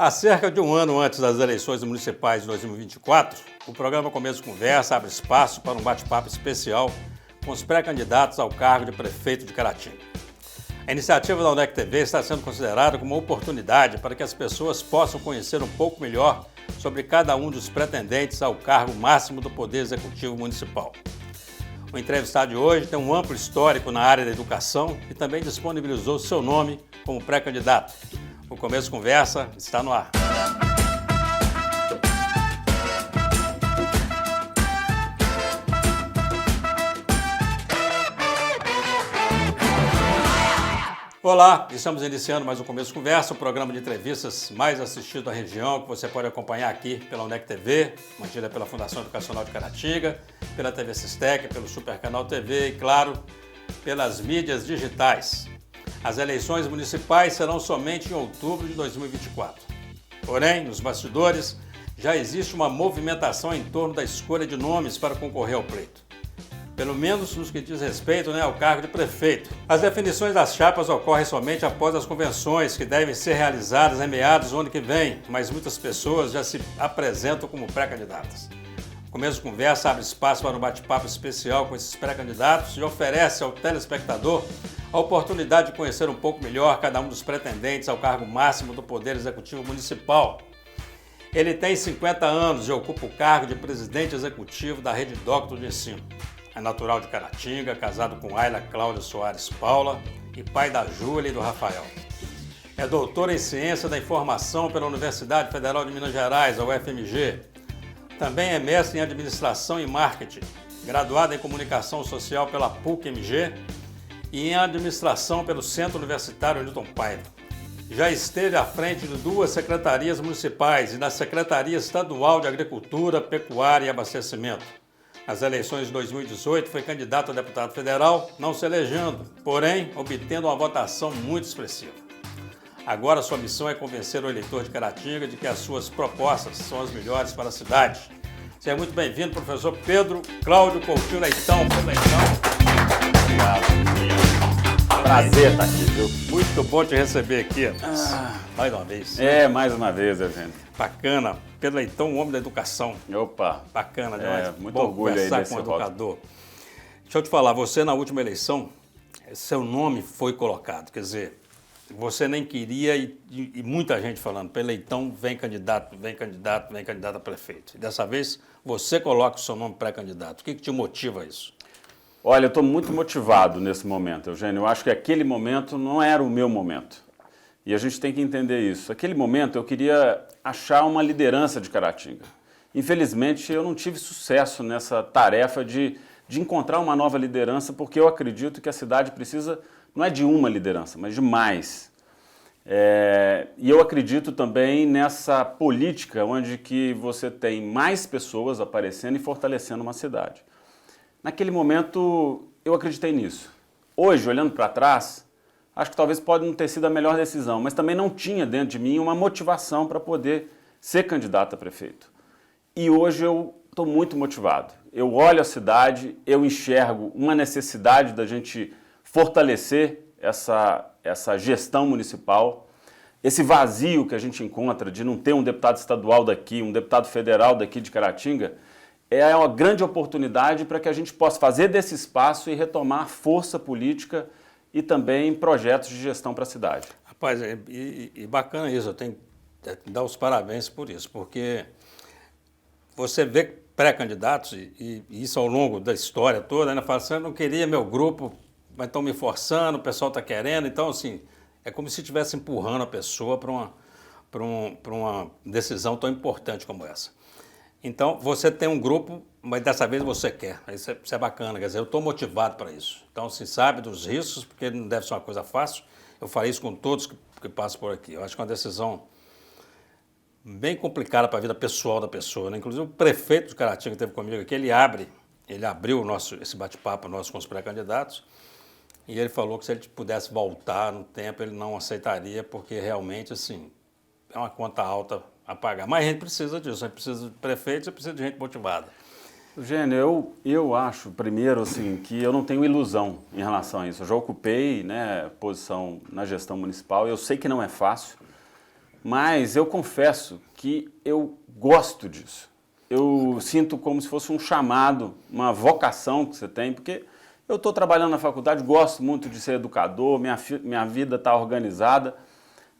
Há cerca de um ano antes das eleições municipais de 2024, o programa Começo Conversa abre espaço para um bate-papo especial com os pré-candidatos ao cargo de prefeito de Caratinga. A iniciativa da UNEC TV está sendo considerada como uma oportunidade para que as pessoas possam conhecer um pouco melhor sobre cada um dos pretendentes ao cargo máximo do Poder Executivo Municipal. O entrevistado de hoje tem um amplo histórico na área da educação e também disponibilizou seu nome como pré-candidato. O Começo Conversa está no ar. Olá, estamos iniciando mais um Começo Conversa, o programa de entrevistas mais assistido da região, que você pode acompanhar aqui pela UNEC TV, mantida pela Fundação Educacional de Caratinga, pela TV Sistec, pelo Super Canal TV e, claro, pelas mídias digitais. As eleições municipais serão somente em outubro de 2024. Porém, nos bastidores, já existe uma movimentação em torno da escolha de nomes para concorrer ao pleito. Pelo menos nos que diz respeito ao cargo de prefeito. As definições das chapas ocorrem somente após as convenções, que devem ser realizadas em meados do ano que vem, mas muitas pessoas já se apresentam como pré-candidatas. O Começo Conversa abre espaço para um bate-papo especial com esses pré-candidatos e oferece ao telespectador a oportunidade de conhecer um pouco melhor cada um dos pretendentes ao cargo máximo do Poder Executivo Municipal. Ele tem 50 anos e ocupa o cargo de presidente executivo da Rede Docto de Ensino. É natural de Caratinga, casado com Ayla Cláudia Soares Paula e pai da Júlia e do Rafael. É doutor em Ciência da Informação pela Universidade Federal de Minas Gerais, a UFMG. Também é mestre em Administração e Marketing, graduado em Comunicação Social pela PUC-MG e em Administração pelo Centro Universitário Newton Paiva. Já esteve à frente de 2 secretarias municipais e da Secretaria Estadual de Agricultura, Pecuária e Abastecimento. Nas eleições de 2018 foi candidato a deputado federal, não se elegendo, porém obtendo uma votação muito expressiva. Agora sua missão é convencer o eleitor de Caratinga de que as suas propostas são as melhores para a cidade. Seja muito bem-vindo, professor Pedro Cláudio Coutinho Leitão. Obrigado. Prazer estar aqui, viu? Muito bom te receber aqui. Mais uma vez. Mais uma vez, Eugênio. Bacana. Pedro Leitão, um homem da educação. Opa. Bacana demais. Muito bom orgulho aí conversar desse com um voto. educador. Deixa eu te falar, você na última eleição, seu nome foi colocado. Quer dizer, você nem queria e muita gente falando, Pedro Leitão vem candidato a prefeito. E dessa vez, você coloca o seu nome pré-candidato. O que te motiva a isso? Olha, eu estou muito motivado nesse momento, Eugênio. Eu acho que aquele momento não era o meu momento. E a gente tem que entender isso. Aquele momento eu queria achar uma liderança de Caratinga. Infelizmente, eu não tive sucesso nessa tarefa de encontrar uma nova liderança, porque eu acredito que a cidade precisa, não é de uma liderança, mas de mais. E eu acredito também nessa política onde que você tem mais pessoas aparecendo e fortalecendo uma cidade. Naquele momento, eu acreditei nisso. Hoje, olhando para trás, acho que talvez pode não ter sido a melhor decisão, mas também não tinha dentro de mim uma motivação para poder ser candidato a prefeito. E hoje eu estou muito motivado. Eu olho a cidade, eu enxergo uma necessidade da gente fortalecer essa gestão municipal, esse vazio que a gente encontra de não ter um deputado estadual daqui, um deputado federal daqui de Caratinga, é uma grande oportunidade para que a gente possa fazer desse espaço e retomar força política e também projetos de gestão para a cidade. Rapaz, e bacana isso, eu tenho que dar os parabéns por isso, porque você vê pré-candidatos, e isso ao longo da história toda, fala assim, eu não queria meu grupo, mas estão me forçando, o pessoal está querendo, então assim, é como se estivesse empurrando a pessoa para uma decisão tão importante como essa. Então, você tem um grupo, mas dessa vez você quer. Isso é bacana, quer dizer, eu estou motivado para isso. Então, se sabe dos riscos, porque não deve ser uma coisa fácil. Eu farei isso com todos que passam por aqui. Eu acho que é uma decisão bem complicada para a vida pessoal da pessoa, Inclusive, o prefeito de Caratinga que esteve comigo aqui, ele abriu esse bate-papo nosso com os pré-candidatos, e ele falou que se ele pudesse voltar no tempo, ele não aceitaria, porque realmente, assim, é uma conta alta a pagar. Mas a gente precisa disso, a gente precisa de prefeitos, a gente precisa de gente motivada. Eugênio, eu acho, primeiro, assim, que eu não tenho ilusão em relação a isso. Eu já ocupei, posição na gestão municipal, eu sei que não é fácil. mas eu confesso que eu gosto disso. Eu sinto como se fosse um chamado, uma vocação que você tem, porque eu estou trabalhando na faculdade, gosto muito de ser educador, minha vida está organizada,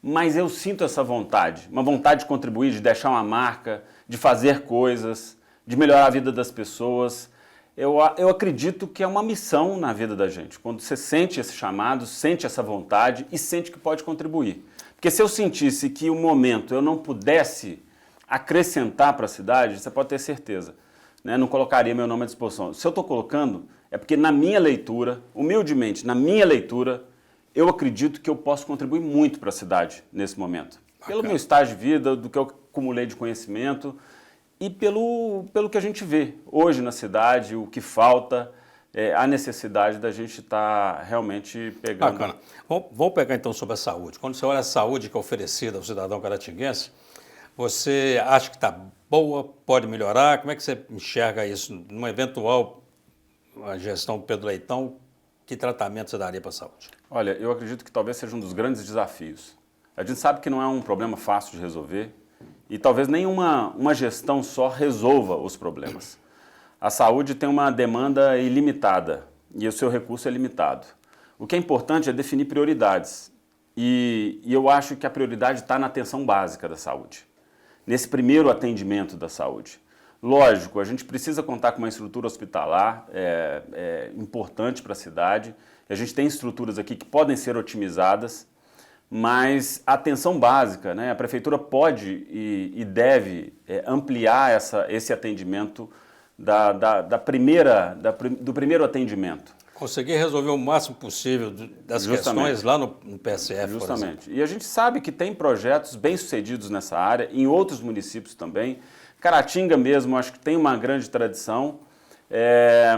mas eu sinto essa vontade, uma vontade de contribuir, de deixar uma marca, de fazer coisas, de melhorar a vida das pessoas. Eu acredito que é uma missão na vida da gente, quando você sente esse chamado, sente essa vontade e sente que pode contribuir. Porque se eu sentisse que o momento eu não pudesse acrescentar para a cidade, você pode ter certeza, né? Não colocaria meu nome à disposição. Se eu estou colocando, é porque na minha leitura, humildemente, na minha leitura, eu acredito que eu posso contribuir muito para a cidade nesse momento. Pelo meu estágio de vida, do que eu acumulei de conhecimento e pelo que a gente vê hoje na cidade, o que falta, a necessidade da gente estar realmente pegando. Bacana. Vamos pegar então sobre a saúde. Quando você olha a saúde que é oferecida ao cidadão caratinguense, você acha que está boa, pode melhorar? Como é que você enxerga isso numa eventual gestão do Pedro Leitão? Que tratamento você daria para a saúde? Olha, eu acredito que talvez seja um dos grandes desafios. A gente sabe que não é um problema fácil de resolver e talvez nenhuma gestão só resolva os problemas. A saúde tem uma demanda ilimitada e o seu recurso é limitado. O que é importante é definir prioridades e eu acho que a prioridade está na atenção básica da saúde, nesse primeiro atendimento da saúde. Lógico, a gente precisa contar com uma estrutura hospitalar importante para a cidade. A gente tem estruturas aqui que podem ser otimizadas, mas a atenção básica, né, a prefeitura pode e deve ampliar esse atendimento do primeiro atendimento. Conseguir resolver o máximo possível das questões lá no PSF, por exemplo. E a gente sabe que tem projetos bem-sucedidos nessa área, em outros municípios também. Caratinga mesmo, acho que tem uma grande tradição,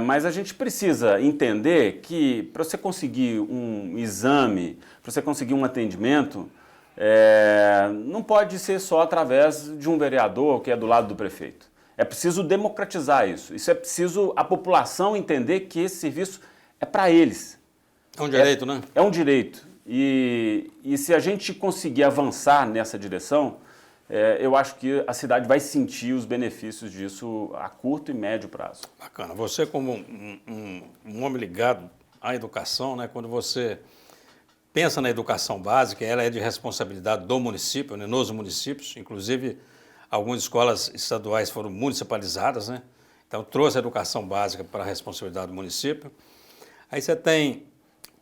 mas a gente precisa entender que para você conseguir um exame, para você conseguir um atendimento, não pode ser só através de um vereador que é do lado do prefeito. É preciso democratizar isso. Isso é preciso a população entender que esse serviço é para eles. É um direito, né? É um direito. E se a gente conseguir avançar nessa direção, eu acho que a cidade vai sentir os benefícios disso a curto e médio prazo. Bacana. Você como um homem ligado à educação, né, quando você pensa na educação básica, ela é de responsabilidade do município, né, nos municípios, inclusive algumas escolas estaduais foram municipalizadas, né? Então trouxe a educação básica para a responsabilidade do município. Aí você tem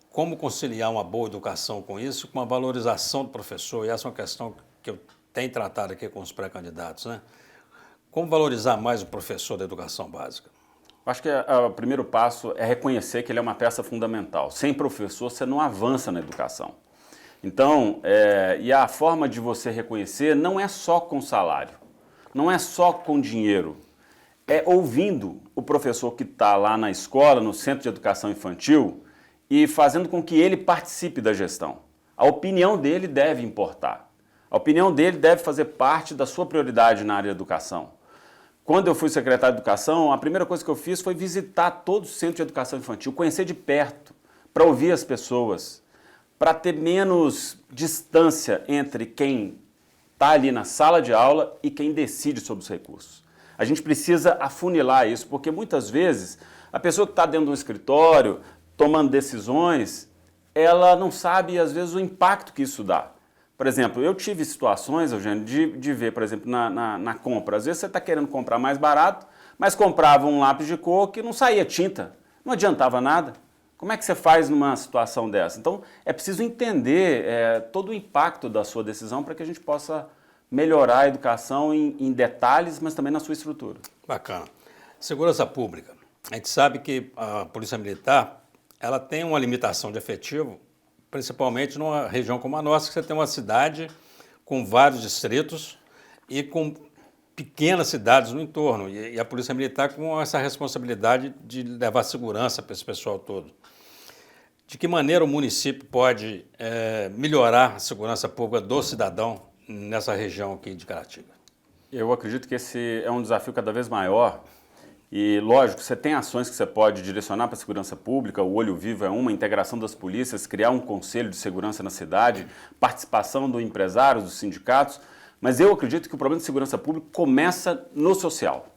como conciliar uma boa educação com isso, com a valorização do professor, e essa é uma questão que eu tenho tratado aqui com os pré-candidatos, né? Como valorizar mais o professor da educação básica? Acho que o primeiro passo é reconhecer que ele é uma peça fundamental. Sem professor, você não avança na educação. Então, e a forma de você reconhecer não é só com salário, não é só com dinheiro, é ouvindo o professor que está lá na escola, no Centro de Educação Infantil, e fazendo com que ele participe da gestão. A opinião dele deve importar. A opinião dele deve fazer parte da sua prioridade na área de educação. Quando eu fui secretário de Educação, a primeira coisa que eu fiz foi visitar todo o Centro de Educação Infantil, conhecer de perto, para ouvir as pessoas, para ter menos distância entre quem está ali na sala de aula e quem decide sobre os recursos. A gente precisa afunilar isso, porque muitas vezes a pessoa que está dentro de um escritório, tomando decisões, ela não sabe, às vezes, o impacto que isso dá. Por exemplo, eu tive situações, Eugênio, de ver, por exemplo, na compra. Às vezes você está querendo comprar mais barato, mas comprava um lápis de cor que não saía tinta, não adiantava nada. Como é que você faz numa situação dessa? Então, é preciso entender todo o impacto da sua decisão para que a gente possa melhorar a educação em detalhes, mas também na sua estrutura. Bacana. Segurança pública. A gente sabe que a Polícia Militar ela tem uma limitação de efetivo, principalmente numa região como a nossa, que você tem uma cidade com vários distritos e com pequenas cidades no entorno. E a Polícia Militar com essa responsabilidade de levar segurança para esse pessoal todo. De que maneira o município pode melhorar a segurança pública do cidadão nessa região aqui de Caratinga? Eu acredito que esse é um desafio cada vez maior E, lógico, você tem ações que você pode direcionar para a segurança pública, o Olho Vivo é uma, integração das polícias, criar um conselho de segurança na cidade, participação do empresários, dos sindicatos, mas eu acredito que o problema de segurança pública começa no social.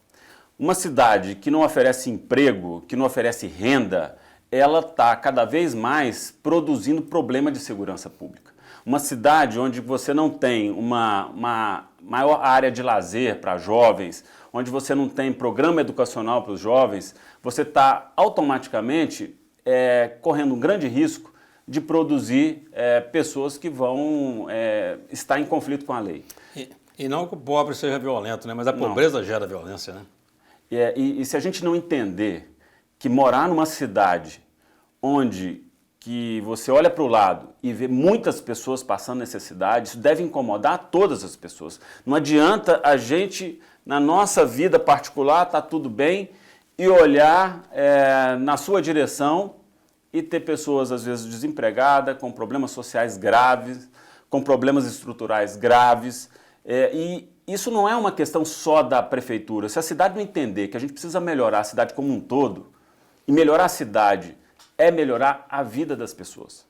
Uma cidade que não oferece emprego, que não oferece renda, ela está cada vez mais produzindo problema de segurança pública. Uma cidade onde você não tem uma maior área de lazer para jovens, onde você não tem programa educacional para os jovens, você está automaticamente correndo um grande risco de produzir pessoas que vão estar em conflito com a lei. E não que o pobre seja violento, né? Mas a pobreza gera violência, né? E se a gente não entender que morar numa cidade onde que você olha para o lado e vê muitas pessoas passando necessidade, isso deve incomodar todas as pessoas. Não adianta a gente, na nossa vida particular, tá tudo bem, e olhar na sua direção e ter pessoas, às vezes, desempregadas, com problemas sociais graves, com problemas estruturais graves, e isso não é uma questão só da prefeitura. Se a cidade não entender que a gente precisa melhorar a cidade como um todo, e melhorar a cidade é melhorar a vida das pessoas.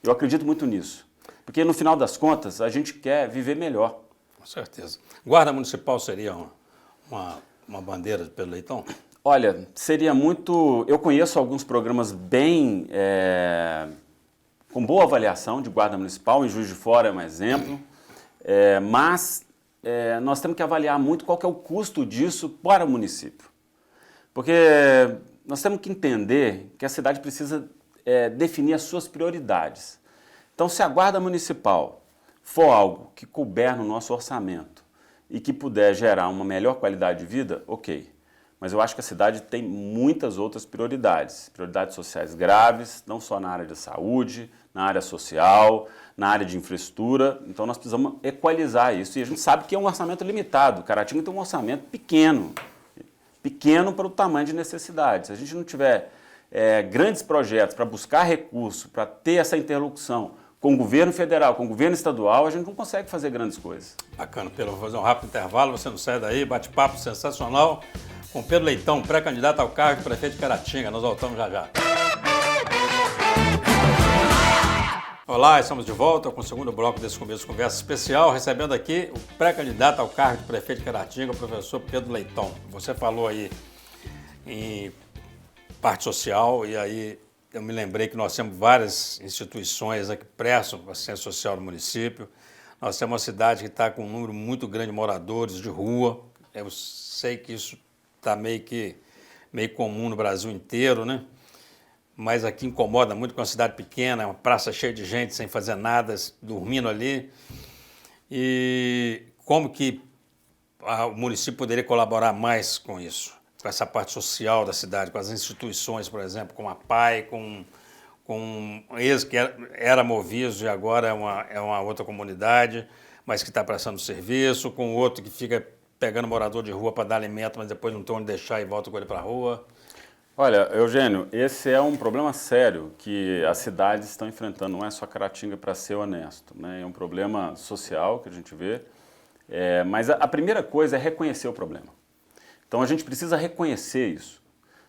Eu acredito muito nisso. Porque, no final das contas, a gente quer viver melhor. Com certeza. Guarda Municipal seria uma bandeira de Pedro Leitão? Olha, seria muito... Eu conheço alguns programas bem... com boa avaliação de Guarda Municipal, em Juiz de Fora é um exemplo, mas nós temos que avaliar muito qual que é o custo disso para o município. Porque nós temos que entender que a cidade precisa definir as suas prioridades. Então, se a Guarda Municipal for algo que couber no nosso orçamento e que puder gerar uma melhor qualidade de vida, ok. Mas eu acho que a cidade tem muitas outras prioridades. Prioridades sociais graves, não só na área de saúde, na área social, na área de infraestrutura. Então, nós precisamos equalizar isso. E a gente sabe que é um orçamento limitado. Caratinga tem um orçamento pequeno para o tamanho de necessidade. Se a gente não tiver grandes projetos para buscar recurso, para ter essa interlocução com o governo federal, com o governo estadual, a gente não consegue fazer grandes coisas. Bacana, Pedro. Vou fazer um rápido intervalo, você não sai daí, bate-papo sensacional com Pedro Leitão, pré-candidato ao cargo de prefeito de Caratinga. Nós voltamos já já. Olá, estamos de volta com o segundo bloco desse começo de conversa especial, recebendo aqui o pré-candidato ao cargo de prefeito de Caratinga, o professor Pedro Leitão. Você falou aí em parte social e aí eu me lembrei que nós temos várias instituições que prestam assistência social no município. Nós temos uma cidade que está com um número muito grande de moradores de rua. Eu sei que isso está meio comum no Brasil inteiro, né? Mas aqui incomoda muito com uma cidade pequena, uma praça cheia de gente sem fazer nada, dormindo ali. E como que o município poderia colaborar mais com isso? Com essa parte social da cidade, com as instituições, por exemplo, com a PAI, com esse que era Moviso e agora é uma outra comunidade, mas que está prestando serviço, com outro que fica pegando morador de rua para dar alimento, mas depois não tem onde deixar e volta com ele para a rua. Olha, Eugênio, esse é um problema sério que as cidades estão enfrentando, não é só Caratinga, para ser honesto, né? É um problema social que a gente vê, mas a primeira coisa é reconhecer o problema. Então a gente precisa reconhecer isso.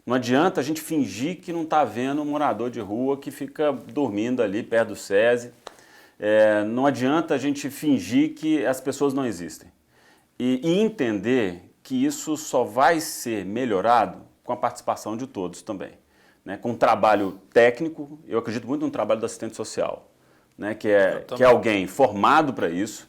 Não adianta a gente fingir que não está vendo um morador de rua que fica dormindo ali perto do SESI, não adianta a gente fingir que as pessoas não existem. E entender que isso só vai ser melhorado com a participação de todos também, né? Com um trabalho técnico, eu acredito muito no trabalho do assistente social, né? que é alguém formado para isso,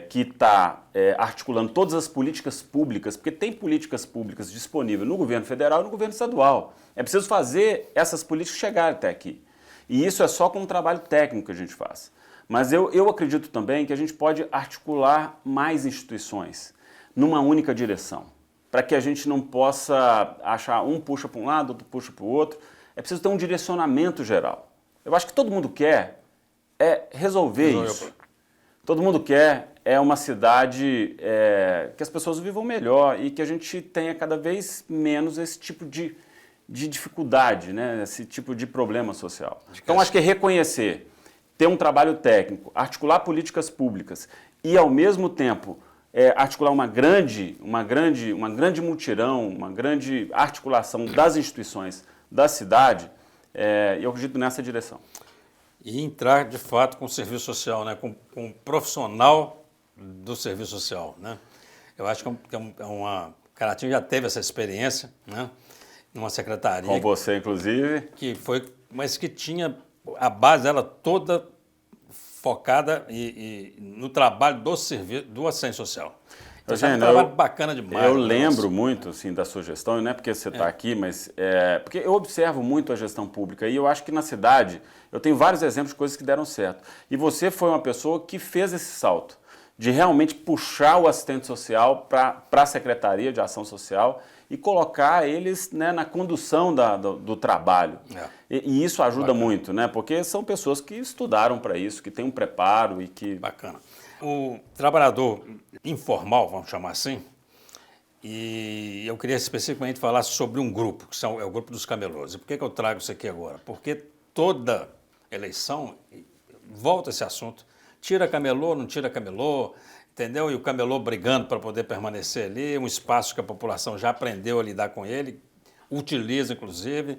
que está articulando todas as políticas públicas, porque tem políticas públicas disponíveis no governo federal e no governo estadual. É preciso fazer essas políticas chegarem até aqui. E isso é só com um trabalho técnico que a gente faz. Mas eu acredito também que a gente pode articular mais instituições numa única direção, para que a gente não possa achar um puxa para um lado, outro puxa para o outro. É preciso ter um direcionamento geral. Eu acho que todo mundo quer resolver isso. Todo mundo quer uma cidade que as pessoas vivam melhor e que a gente tenha cada vez menos esse tipo de dificuldade, né? Esse tipo de problema social. Então, acho que é reconhecer, ter um trabalho técnico, articular políticas públicas e, ao mesmo tempo, articular uma grande mutirão, uma grande articulação das instituições da cidade, eu acredito nessa direção. E entrar, de fato, com o serviço social, né? Com um profissional do serviço social, né? Eu acho que Caratinga já teve essa experiência, né? Numa secretaria. Com você, inclusive. Mas que tinha a base dela toda focada no trabalho do assistente social. Então, é um trabalho bacana demais. Eu lembro muito assim, da sua gestão, e não é porque você está aqui, mas porque eu observo muito a gestão pública e eu acho que na cidade eu tenho vários exemplos de coisas que deram certo. E você foi uma pessoa que fez esse salto, de realmente puxar o assistente social para a Secretaria de Ação Social e colocar eles, né, na condução do trabalho. E isso ajuda muito, né? Porque são pessoas que estudaram para isso, que têm um preparo e que... Bacana. O trabalhador informal, vamos chamar assim, e eu queria especificamente falar sobre um grupo, que é o grupo dos camelôs. E por que eu trago isso aqui agora? Porque toda eleição volta esse assunto. Tira camelô, não tira camelô, entendeu? E o camelô brigando para poder permanecer ali, um espaço que a população já aprendeu a lidar com ele, utiliza inclusive.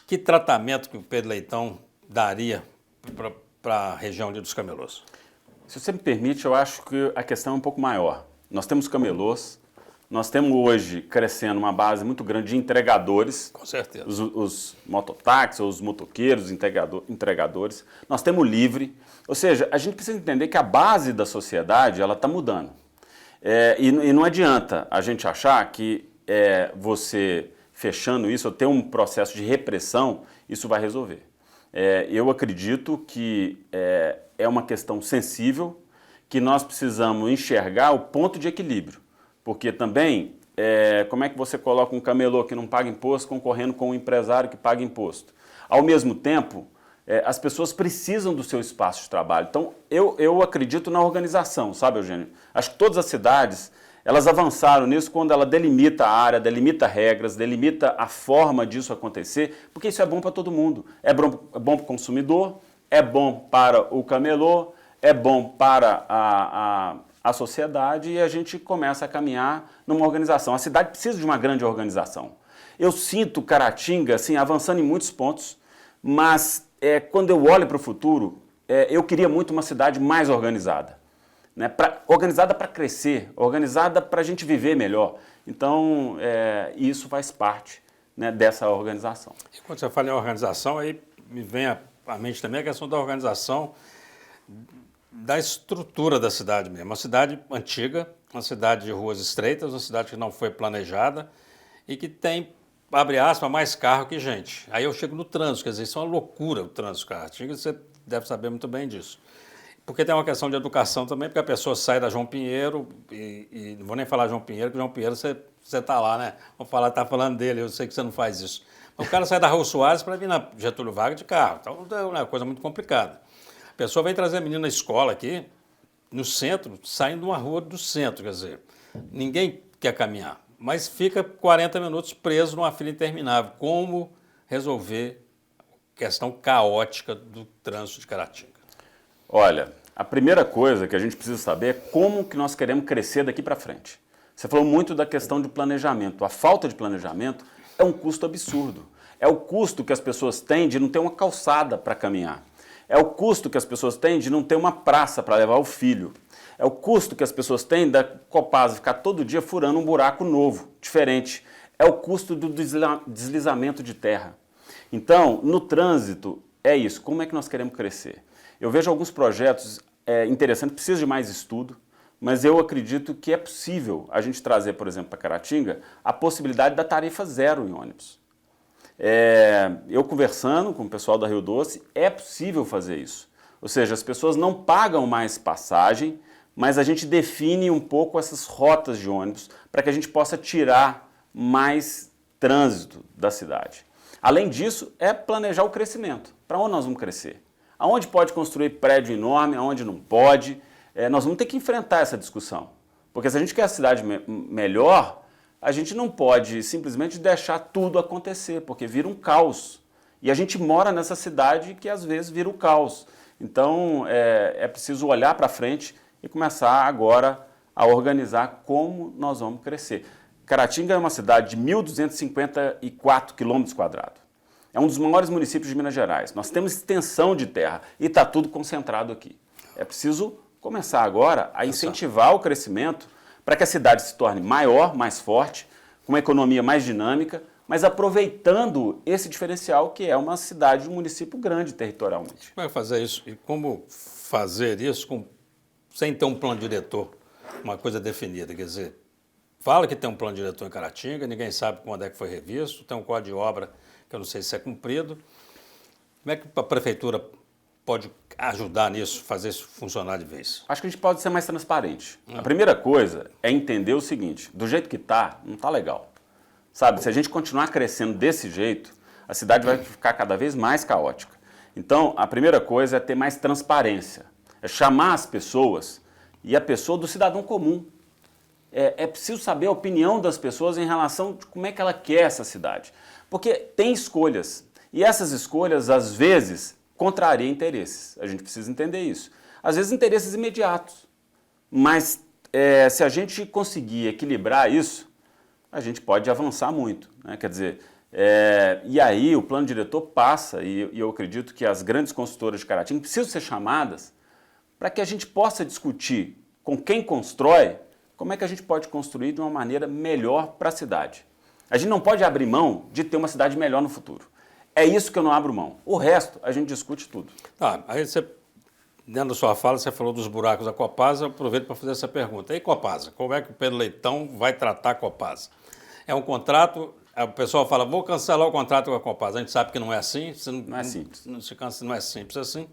Que tratamento que o Pedro Leitão daria para a região ali dos camelôs? Se você me permite, eu acho que a questão é um pouco maior. Nós temos camelôs, nós temos hoje crescendo uma base muito grande de entregadores. Com certeza. Os mototáxis, os motoqueiros, entregadores. Nós temos o livre. Ou seja, a gente precisa entender que a base da sociedade ela está mudando. E não adianta a gente achar que você fechando isso, ou ter um processo de repressão, isso vai resolver. Eu acredito que é uma questão sensível, que nós precisamos enxergar o ponto de equilíbrio. Porque também, como é que você coloca um camelô que não paga imposto concorrendo com um empresário que paga imposto? Ao mesmo tempo, as pessoas precisam do seu espaço de trabalho. Então, eu acredito na organização, sabe, Eugênio? Acho que todas as cidades, elas avançaram nisso quando ela delimita a área, delimita regras, delimita a forma disso acontecer, porque isso é bom para todo mundo. É bom para o consumidor, é bom para o camelô, é bom para a sociedade e a gente começa a caminhar numa organização. A cidade precisa de uma grande organização. Eu sinto Caratinga assim, avançando em muitos pontos, mas quando eu olho para o futuro, eu queria muito uma cidade mais organizada. Né? Organizada para crescer, organizada para a gente viver melhor. Então, isso faz parte, né, dessa organização. E quando você fala em organização, aí me vem à mente também a questão da organização da estrutura da cidade mesmo. Uma cidade antiga, uma cidade de ruas estreitas, uma cidade que não foi planejada e que tem, abre aspas, mais carro que gente. Aí eu chego no trânsito, quer dizer, isso é uma loucura o trânsito Caratinga, você deve saber muito bem disso. Porque tem uma questão de educação também, porque a pessoa sai da João Pinheiro, e não vou nem falar João Pinheiro, porque João Pinheiro você está lá, né? Vou falar, tá falando dele, eu sei que você não faz isso. Mas o cara sai da Rua Soares para vir na Getúlio Vargas de carro, então é uma coisa muito complicada. A pessoa vem trazer a menina na escola aqui, no centro, saindo de uma rua do centro, quer dizer, ninguém quer caminhar, mas fica 40 minutos preso numa fila interminável. Como resolver a questão caótica do trânsito de Caratinga? Olha, a primeira coisa que a gente precisa saber é como que nós queremos crescer daqui para frente. Você falou muito da questão de planejamento. A falta de planejamento é um custo absurdo. É o custo que as pessoas têm de não ter uma calçada para caminhar. É o custo que as pessoas têm de não ter uma praça para levar o filho. É o custo que as pessoas têm da Copasa ficar todo dia furando um buraco novo, diferente. É o custo do deslizamento de terra. Então, no trânsito, é isso. Como é que nós queremos crescer? Eu vejo alguns projetos interessantes, precisa de mais estudo, mas eu acredito que é possível a gente trazer, por exemplo, para Caratinga, a possibilidade da tarifa zero em ônibus. Eu conversando com o pessoal da Rio Doce, é possível fazer isso. Ou seja, as pessoas não pagam mais passagem, mas a gente define um pouco essas rotas de ônibus para que a gente possa tirar mais trânsito da cidade. Além disso, é planejar o crescimento. Para onde nós vamos crescer? Aonde pode construir prédio enorme, aonde não pode. Nós vamos ter que enfrentar essa discussão. Porque se a gente quer a cidade melhor, a gente não pode simplesmente deixar tudo acontecer, porque vira um caos. E a gente mora nessa cidade que às vezes vira um caos. Então é preciso olhar para frente e começar agora a organizar como nós vamos crescer. Caratinga é uma cidade de 1.254 quilômetros quadrados. É um dos maiores municípios de Minas Gerais. Nós temos extensão de terra e está tudo concentrado aqui. É preciso começar agora a incentivar o crescimento para que a cidade se torne maior, mais forte, com uma economia mais dinâmica, mas aproveitando esse diferencial que é uma cidade, um município grande territorialmente. Como é fazer isso? E como fazer isso sem ter um plano diretor, uma coisa definida? Quer dizer, fala que tem um plano diretor em Caratinga, ninguém sabe quando é que foi revisto, tem um código de obra que eu não sei se é cumprido. Como é que a prefeitura pode ajudar nisso, fazer isso funcionar de vez? Acho que a gente pode ser mais transparente. A primeira coisa é entender o seguinte, do jeito que está, não está legal. Sabe, se a gente continuar crescendo desse jeito, a cidade vai ficar cada vez mais caótica. Então, a primeira coisa é ter mais transparência, é chamar as pessoas e a pessoa do cidadão comum. É preciso saber a opinião das pessoas em relação de como é que ela quer essa cidade. Porque tem escolhas, e essas escolhas, às vezes, contrariam interesses. A gente precisa entender isso. Às vezes, interesses imediatos. Mas, se a gente conseguir equilibrar isso, a gente pode avançar muito, né? Quer dizer, e aí o plano diretor passa, e eu acredito que as grandes consultoras de Caratinga precisam ser chamadas para que a gente possa discutir com quem constrói como é que a gente pode construir de uma maneira melhor para a cidade. A gente não pode abrir mão de ter uma cidade melhor no futuro. É isso que eu não abro mão. O resto, a gente discute tudo. Aí você, dentro da sua fala, você falou dos buracos da Copasa, eu aproveito para fazer essa pergunta. E Copasa, como é que o Pedro Leitão vai tratar a Copasa? É um contrato, o pessoal fala, vou cancelar o contrato com a Copasa. A gente sabe que não é assim. Não é simples. Não é simples assim.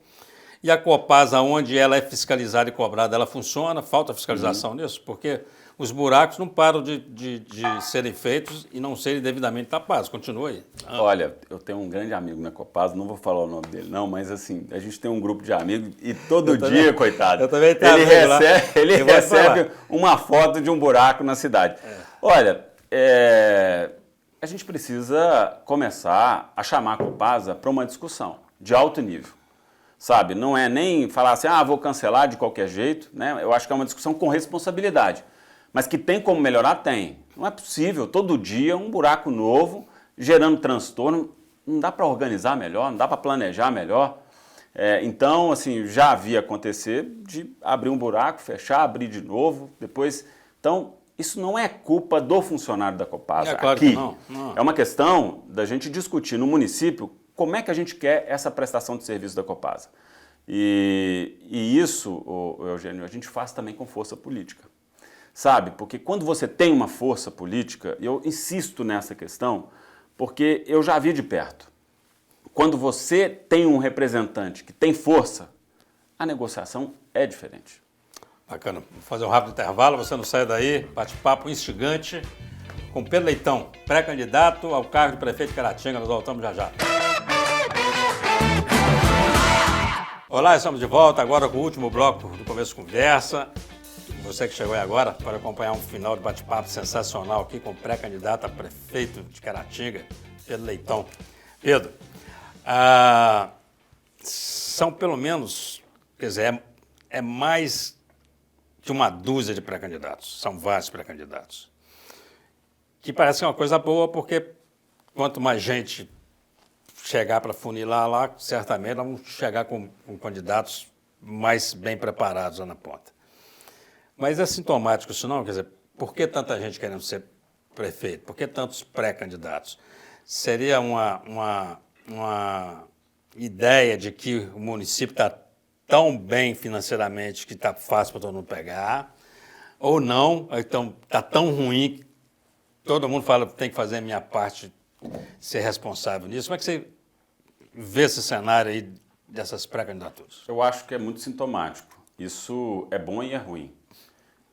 E a Copasa, onde ela é fiscalizada e cobrada, ela funciona? Falta fiscalização nisso? Porque os buracos não param de serem feitos e não serem devidamente tapados. Continua aí. Olha, eu tenho um grande amigo na Copasa, não vou falar o nome dele não, mas assim, a gente tem um grupo de amigos e todo dia, coitado, eu também tenho ele recebe uma foto de um buraco na cidade. Olha, a gente precisa começar a chamar a Copasa para uma discussão de alto nível. Sabe, não é nem falar assim, vou cancelar de qualquer jeito, né? Eu acho que é uma discussão com responsabilidade. Mas que tem como melhorar, tem. Não é possível, todo dia, um buraco novo, gerando transtorno. Não dá para organizar melhor, não dá para planejar melhor. Então, assim, já havia acontecer de abrir um buraco, fechar, abrir de novo, depois... Então, isso não é culpa do funcionário da Copasa. Claro aqui. Que não. É uma questão da gente discutir no município como é que a gente quer essa prestação de serviço da Copasa. E isso, Eugênio, a gente faz também com força política. Sabe? Porque quando você tem uma força política, eu insisto nessa questão, porque eu já vi de perto. Quando você tem um representante que tem força, a negociação é diferente. Bacana. Vou fazer um rápido intervalo, você não sai daí. Bate-papo instigante com Pedro Leitão, pré-candidato ao cargo de prefeito de Caratinga. Nós voltamos já já. Olá, estamos de volta agora com o último bloco do Começo Conversa. Você que chegou aí agora para acompanhar um final de bate-papo sensacional aqui com o pré-candidato a prefeito de Caratinga, Pedro Leitão. Pedro, são pelo menos, quer dizer, é mais de uma dúzia de pré-candidatos, são vários pré-candidatos. Que parece uma coisa boa, porque quanto mais gente chegar para funilar lá, certamente vamos chegar com candidatos mais bem preparados lá na ponta. Mas é sintomático isso não? Quer dizer, por que tanta gente querendo ser prefeito? Por que tantos pré-candidatos? Seria uma ideia de que o município está tão bem financeiramente que está fácil para todo mundo pegar, ou não, então está tão ruim que todo mundo fala que tem que fazer a minha parte, ser responsável nisso. Como é que você vê esse cenário aí dessas pré-candidaturas? Eu acho que é muito sintomático. Isso é bom e é ruim.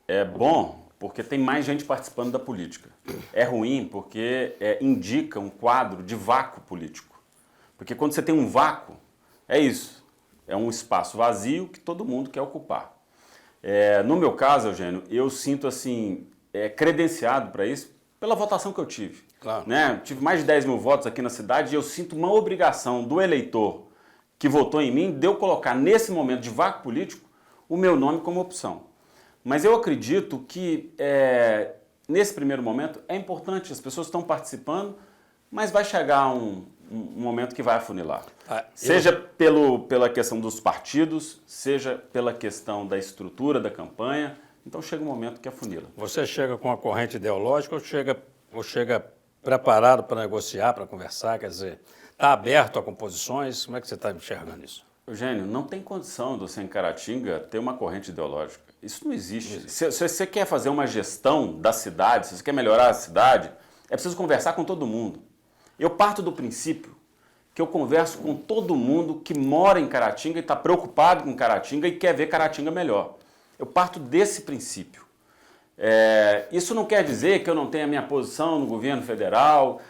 É bom porque tem mais gente participando da política. É ruim porque indica um quadro de vácuo político. Porque quando você tem um vácuo, é isso. É um espaço vazio que todo mundo quer ocupar. No meu caso, Eugênio, eu sinto assim, credenciado para isso pela votação que eu tive. Claro. Né? Tive mais de 10 mil votos aqui na cidade e eu sinto uma obrigação do eleitor que votou em mim de eu colocar nesse momento de vácuo político o meu nome como opção. Mas eu acredito que nesse primeiro momento é importante, as pessoas estão participando, mas vai chegar um momento que vai afunilar. Seja pela questão dos partidos, seja pela questão da estrutura da campanha, então chega um momento que afunila. Você chega com a corrente ideológica ou chega preparado para negociar, para conversar, quer dizer, está aberto a composições? Como é que você está enxergando isso? Eugênio, não tem condição de você em Caratinga ter uma corrente ideológica. Isso não existe. Se você quer fazer uma gestão da cidade, se você quer melhorar a cidade, é preciso conversar com todo mundo. Eu parto do princípio que eu converso com todo mundo que mora em Caratinga e está preocupado com Caratinga e quer ver Caratinga melhor. Eu parto desse princípio. Isso não quer dizer que eu não tenha minha posição no governo federal,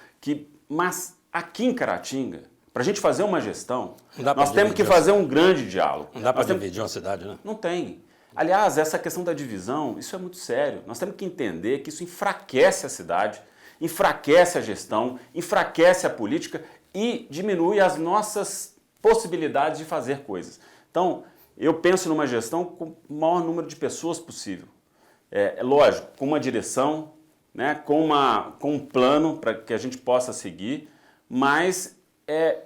mas aqui em Caratinga, para a gente fazer uma gestão, nós temos que fazer um grande diálogo. Não dá para dividir uma cidade, né? Não tem. Aliás, essa questão da divisão, isso é muito sério. Nós temos que entender que isso enfraquece a cidade, enfraquece a gestão, enfraquece a política e diminui as nossas possibilidades de fazer coisas. Então, eu penso numa gestão com o maior número de pessoas possível. Lógico, com uma direção, né, com um plano para que a gente possa seguir, mas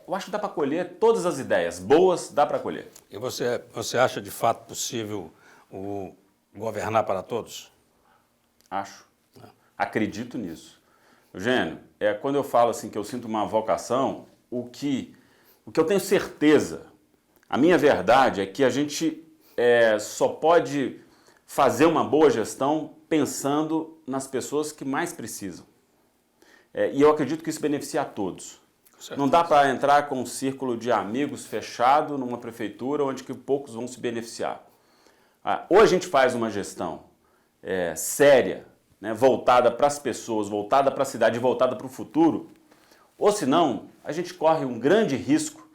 eu acho que dá para colher todas as ideias boas, dá para colher. E você acha de fato possível governar para todos? Acho. Acredito nisso. Eugênio, quando eu falo assim que eu sinto uma vocação, o que eu tenho certeza, a minha verdade é que a gente só pode fazer uma boa gestão pensando nas pessoas que mais precisam. E eu acredito que isso beneficia a todos. Não dá para entrar com um círculo de amigos fechado numa prefeitura onde que poucos vão se beneficiar. Ou a gente faz uma gestão séria, né, voltada para as pessoas, voltada para a cidade, voltada para o futuro, ou senão a gente corre um grande risco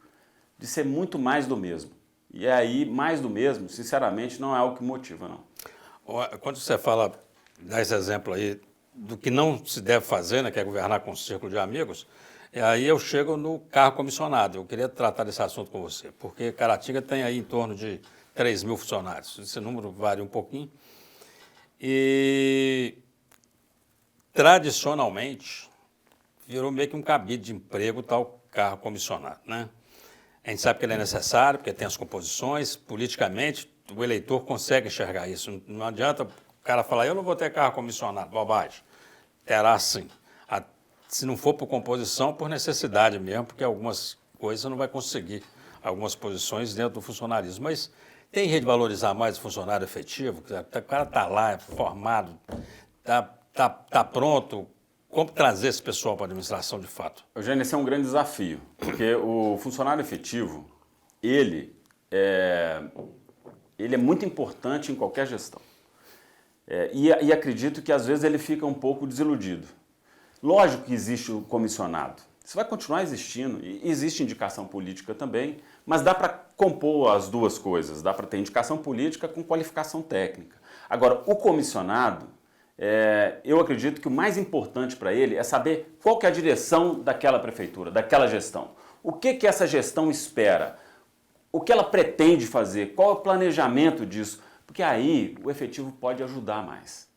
de ser muito mais do mesmo. E aí, mais do mesmo, sinceramente, não é algo que motiva, não. Quando você fala, dá esse exemplo aí, do que não se deve fazer, né, que é governar com um círculo de amigos, aí eu chego no cargo comissionado. Eu queria tratar desse assunto com você, porque Caratinga tem aí em torno de 3.000 funcionários. Esse número varia um pouquinho. E, tradicionalmente, virou meio que um cabide de emprego tal cargo comissionado, né? A gente sabe que ele é necessário, porque tem as composições, politicamente, o eleitor consegue enxergar isso. Não adianta o cara falar, eu não vou ter cargo comissionado, bobagem. Terá sim. Se não for por composição, por necessidade mesmo, porque algumas coisas você não vai conseguir, algumas posições dentro do funcionarismo. Mas tem jeito de valorizar mais o funcionário efetivo? O cara está lá, é formado, está pronto. Como trazer esse pessoal para a administração de fato? Eugênio, esse é um grande desafio, porque o funcionário efetivo, ele é muito importante em qualquer gestão. E acredito que às vezes ele fica um pouco desiludido. Lógico que existe o comissionado, isso vai continuar existindo, e existe indicação política também, mas dá para compor as duas coisas, dá para ter indicação política com qualificação técnica. Agora, o comissionado, eu acredito que o mais importante para ele é saber qual que é a direção daquela prefeitura, daquela gestão. O que essa gestão espera? O que ela pretende fazer? Qual é o planejamento disso? Porque aí o efetivo pode ajudar mais.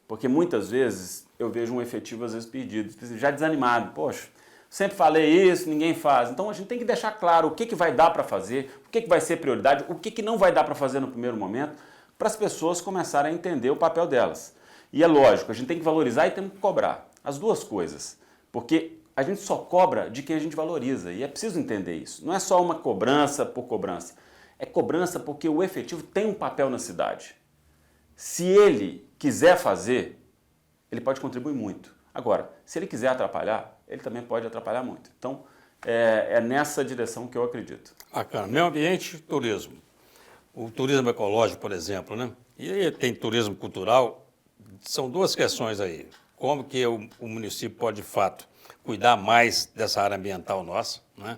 Porque muitas vezes eu vejo um efetivo às vezes perdido, já desanimado. Poxa, sempre falei isso, ninguém faz. Então a gente tem que deixar claro o que vai dar para fazer, o que vai ser prioridade, o que não vai dar para fazer no primeiro momento, para as pessoas começarem a entender o papel delas. E é lógico, a gente tem que valorizar e temos que cobrar. As duas coisas. Porque a gente só cobra de quem a gente valoriza. E é preciso entender isso. Não é só uma cobrança por cobrança. É cobrança porque o efetivo tem um papel na cidade. Se ele quiser fazer, ele pode contribuir muito. Agora, se ele quiser atrapalhar, ele também pode atrapalhar muito. Então, é nessa direção que eu acredito. Bacana. Meio ambiente, turismo. O turismo ecológico, por exemplo, né? E aí tem turismo cultural. São duas questões aí. Como que o município pode, de fato, cuidar mais dessa área ambiental nossa, né?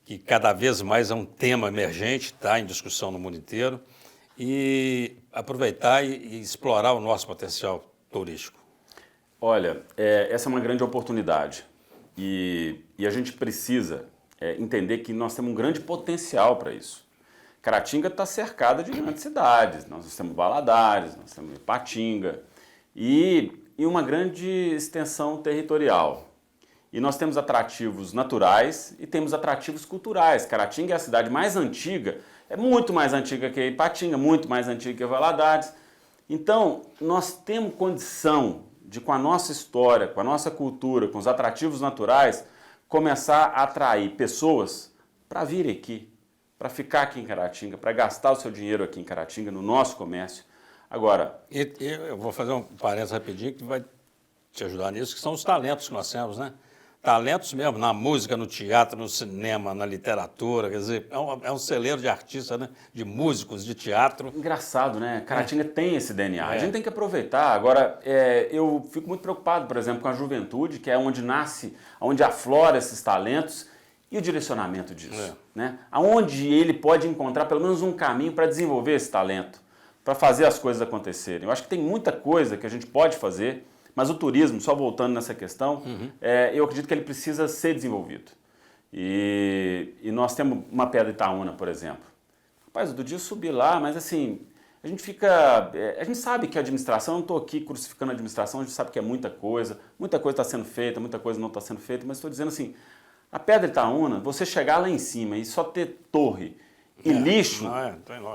Que cada vez mais é um tema emergente, está em discussão no mundo inteiro, e aproveitar e explorar o nosso potencial turístico. Olha, essa é uma grande oportunidade e a gente precisa entender que nós temos um grande potencial para isso. Caratinga está cercada de grandes cidades. Nós temos Valadares, nós temos Ipatinga e uma grande extensão territorial. E nós temos atrativos naturais e temos atrativos culturais. Caratinga é a cidade mais antiga, é muito mais antiga que Ipatinga, muito mais antiga que Valadares. Então, nós temos condição de, com a nossa história, com a nossa cultura, com os atrativos naturais, começar a atrair pessoas para vir aqui, para ficar aqui em Caratinga, para gastar o seu dinheiro aqui em Caratinga, no nosso comércio. Agora... Eu vou fazer um parênteses rapidinho que vai te ajudar nisso, que são os talentos que nós temos, né? Talentos mesmo, na música, no teatro, no cinema, na literatura, quer dizer, é um celeiro de artistas, né? De músicos, de teatro. Engraçado, né? Caratinga tem esse DNA, a gente tem que aproveitar. Agora, eu fico muito preocupado, por exemplo, com a juventude, que é onde nasce, onde aflora esses talentos, e o direcionamento disso, né? Aonde ele pode encontrar pelo menos um caminho para desenvolver esse talento, para fazer as coisas acontecerem. Eu acho que tem muita coisa que a gente pode fazer, mas o turismo, só voltando nessa questão, eu acredito que ele precisa ser desenvolvido. E nós temos uma Pedra Itaúna, por exemplo. Rapaz, outro dia eu subi lá, mas assim, a gente sabe que a administração, eu não estou aqui crucificando a administração, a gente sabe que é muita coisa está sendo feita, muita coisa não está sendo feita, mas estou dizendo assim, a Pedra Itaúna, você chegar lá em cima e só ter torre e lixo,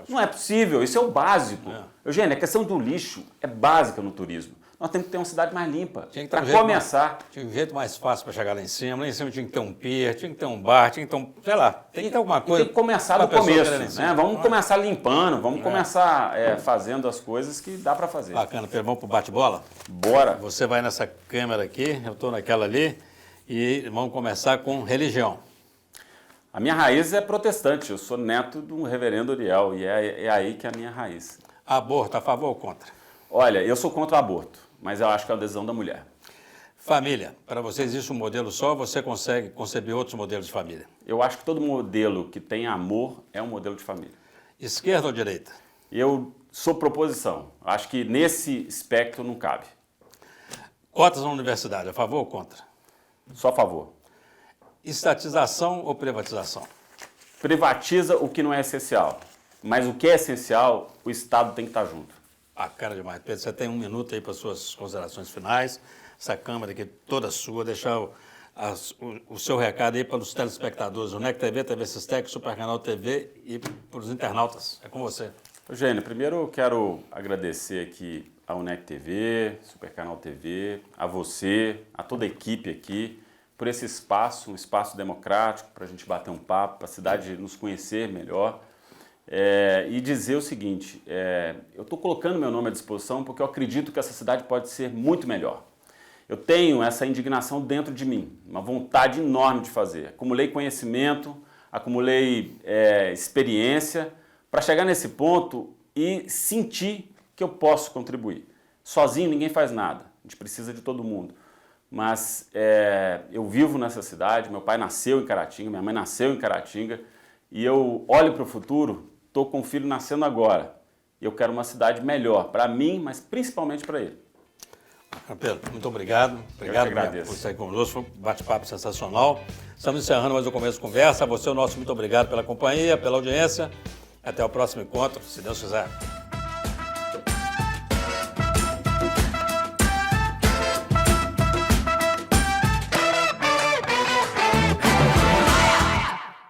não é possível, isso é o básico. Eugênio, a questão do lixo é básica no turismo. Nós temos que ter uma cidade mais limpa, para começar. Tinha um jeito mais fácil para chegar lá em cima tinha que ter um pier, tinha que ter um bar, tinha que ter um, sei lá, tem que ter alguma coisa. Tem que começar do começo, né? Vamos começar limpando, vamos começar fazendo as coisas que dá para fazer. Bacana, Pedro, vamos pro bate-bola? Bora. Você vai nessa câmera aqui, eu estou naquela ali, e vamos começar com religião. A minha raiz é protestante, eu sou neto de um reverendo Uriel, e é aí que é a minha raiz. Aborto, a favor ou contra? Olha, eu sou contra o aborto, mas eu acho que é a decisão da mulher. Família, para você existe um modelo só ou você consegue conceber outros modelos de família? Eu acho que todo modelo que tem amor é um modelo de família. Esquerda ou direita? Eu sou proposição, acho que nesse espectro não cabe. Cotas na universidade, a favor ou contra? Só a favor. Estatização ou privatização? Privatiza o que não é essencial, mas o que é essencial, o Estado tem que estar junto. Bacana demais. Pedro, você tem um minuto aí para suas considerações finais. Essa câmera aqui toda sua, deixar o seu recado aí para os telespectadores, o NEC TV, TV Sistec, Super Canal TV e para os internautas. É com você. Eugênio, primeiro eu quero agradecer aqui ao NEC TV, Super Canal TV, a você, a toda a equipe aqui, por esse espaço, um espaço democrático para a gente bater um papo, para a cidade nos conhecer melhor. E dizer o seguinte, eu estou colocando meu nome à disposição porque eu acredito que essa cidade pode ser muito melhor. Eu tenho essa indignação dentro de mim, uma vontade enorme de fazer. Acumulei conhecimento, acumulei experiência para chegar nesse ponto e sentir que eu posso contribuir. Sozinho ninguém faz nada, a gente precisa de todo mundo. Mas eu vivo nessa cidade, meu pai nasceu em Caratinga, minha mãe nasceu em Caratinga, e eu olho para o futuro, estou com um filho nascendo agora. E eu quero uma cidade melhor para mim, mas principalmente para ele. Pedro, muito obrigado. Obrigado por estar aí conosco. Foi um bate-papo sensacional. Estamos encerrando mais um Começo de Conversa. A você, o nosso muito obrigado pela companhia, pela audiência. Até o próximo encontro, se Deus quiser.